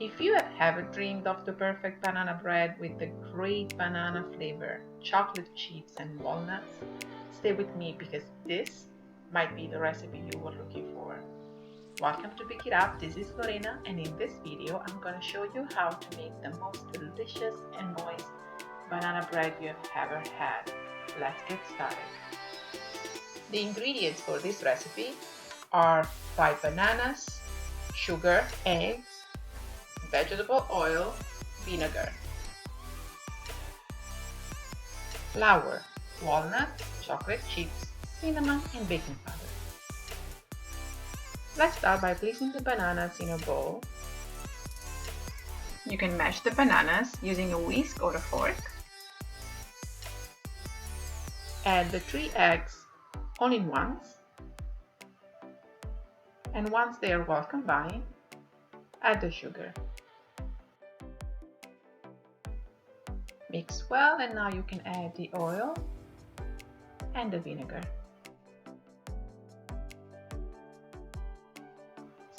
If you have ever dreamed of the perfect banana bread with the great banana flavor, chocolate chips and walnuts, stay with me because this might be the recipe you were looking for. Welcome to Pick It Up, this is Lorena, and in this video I'm going to show you how to make the most delicious and moist banana bread you have ever had. Let's get started. The ingredients for this recipe are 5 bananas, sugar, eggs, vegetable oil, vinegar, flour, walnut, chocolate chips, cinnamon, and baking powder. Let's start by placing the bananas in a bowl. You can mash the bananas using a whisk or a fork. Add the 3 eggs all in once. And once they are well combined, add the sugar. Mix well, and now you can add the oil and the vinegar.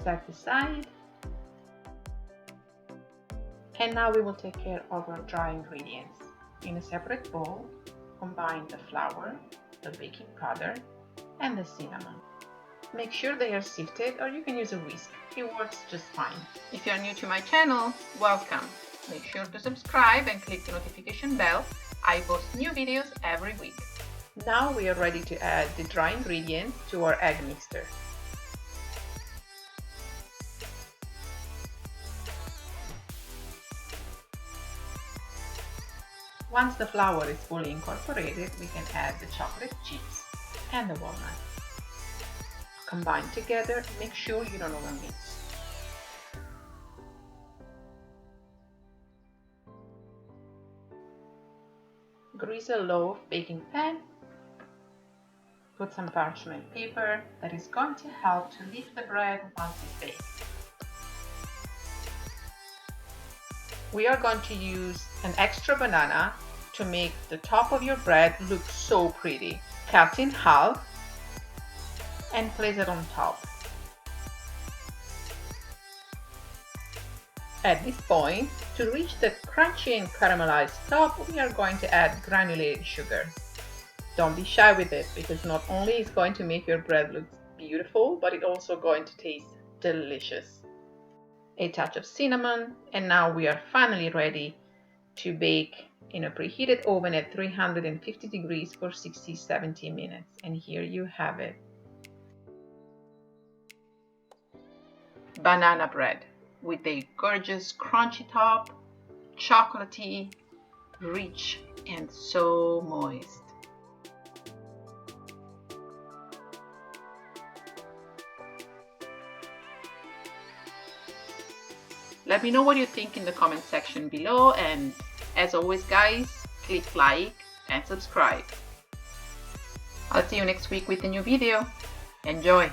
Set aside. And now we will take care of our dry ingredients. In a separate bowl, combine the flour, the baking powder, and the cinnamon. Make sure they are sifted, or you can use a whisk. It works just fine. If you are new to my channel, welcome. Make sure to subscribe and click the notification bell. I post new videos every week. Now we are ready to add the dry ingredients to our egg mixture. Once the flour is fully incorporated, we can add the chocolate chips and the walnut. Combine together, make sure you don't overmix. Grease a loaf baking pan. Put some parchment paper that is going to help to lift the bread once it's baked. We are going to use an extra banana to make the top of your bread look so pretty. Cut in half and place it on top. At this point, to reach the crunchy and caramelized top, we are going to add granulated sugar. Don't be shy with it, because not only is it going to make your bread look beautiful, but it's also going to taste delicious. A touch of cinnamon, and now we are finally ready to bake in a preheated oven at 350 degrees for 60-70 minutes. And here you have it. Banana bread with a gorgeous crunchy top, chocolatey, rich, and so moist. Let me know what you think in the comment section below, and as always guys, click like and subscribe. I'll see you next week with a new video. Enjoy!